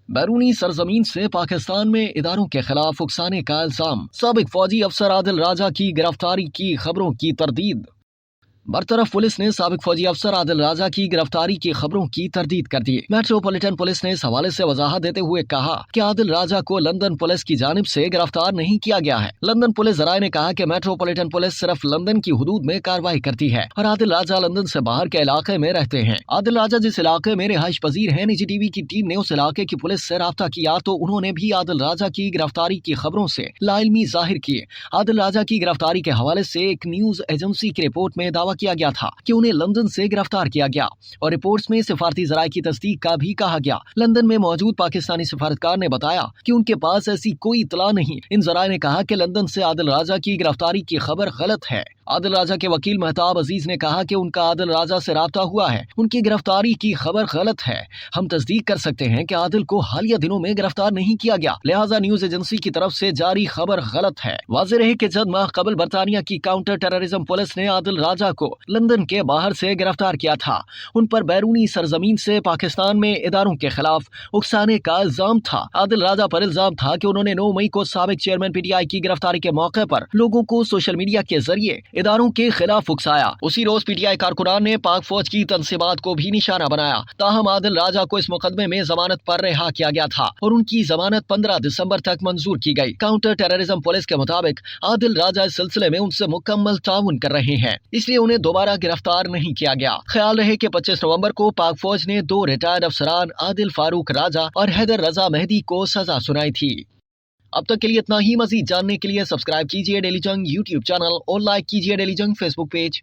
बैरूनी सरजमीन से पाकिस्तान में इदारों के खिलाफ उकसाने का इल्जाम। साबिक फौजी अफसर आदिल राजा की गिरफ्तारी की खबरों की तरदीद। बरतरफ पुलिस ने साबिक फौजी अफसर आदिल राजा की गिरफ्तारी की खबरों की तरदीद कर दी। मेट्रोपॉलिटन पुलिस ने इस हवाले से वजाहत देते हुए कहा कि आदिल राजा को लंदन पुलिस की जानिब से गिरफ्तार नहीं किया गया है। लंदन पुलिस जराये ने कहा कि मेट्रोपॉलिटन पुलिस सिर्फ लंदन की हुदूद में कार्रवाई करती है और आदिल राजा लंदन से बाहर के इलाके में रहते हैं। आदिल राजा जिस इलाके में रिहाइश पजीर है, निजी टीवी की टीम ने उस इलाके की पुलिस से राब्ता किया तो उन्होंने भी आदिल राजा की गिरफ्तारी की खबरों से लाइल्मी जाहिर किए। आदिल राजा की गिरफ्तारी के हवाले से एक न्यूज एजेंसी की रिपोर्ट में दावा किया गया था कि उन्हें लंदन से गिरफ्तार किया गया और रिपोर्ट्स में सिफारती जराये की तस्दीक का भी कहा गया। लंदन में मौजूद पाकिस्तानी सिफारतकार ने बताया कि उनके पास ऐसी कोई इतला नहीं। इन जराये ने कहा कि लंदन से आदिल राजा की गिरफ्तारी की खबर गलत है। आदिल राजा के वकील महताब अजीज ने कहा कि उनका आदिल राजा से राब्ता हुआ है, उनकी गिरफ्तारी की खबर गलत है। हम तस्दीक कर सकते हैं कि आदिल को हालिया दिनों में गिरफ्तार नहीं किया गया, लिहाजा न्यूज एजेंसी की तरफ से जारी खबर गलत है। वाज़ेह रहे कि चंद माह कबल बरतानिया की काउंटर टेररिज्म पुलिस ने आदिल राजा को लंदन के बाहर से गिरफ्तार किया था। उन पर बैरूनी सरजमीन से पाकिस्तान में इदारों के खिलाफ उकसाने का इल्जाम था। आदिल राजा पर इल्जाम था कि उन्होंने 9 मई को साबिक चेयरमैन PTI की गिरफ्तारी के मौके पर लोगों को सोशल मीडिया के जरिए इदारों के खिलाफ उकसाया। उसी रोज PTI कारकुनान ने पाक फौज की तंसीबात को भी निशाना बनाया। ताहम आदिल राजा को इस मुकदमे में जमानत पर रिहा किया गया था और उनकी जमानत 15 दिसंबर तक मंजूर की गई। काउंटर टेररिज्म पुलिस के मुताबिक आदिल राजा इस सिलसिले में उनसे मुकम्मल ताउन कर रहे हैं, इसलिए उन्हें दोबारा गिरफ्तार नहीं किया गया। ख्याल रहे कि 25 नवंबर को पाक फौज ने 2 रिटायर्ड अफसरान आदिल फारूक राजा और हैदर रजा मेहदी को सजा सुनाई थी। अब तक के लिए इतना ही। मजीद जानने के लिए सब्सक्राइब कीजिए डेली जंग YouTube चैनल और लाइक कीजिए डेली जंग Facebook पेज।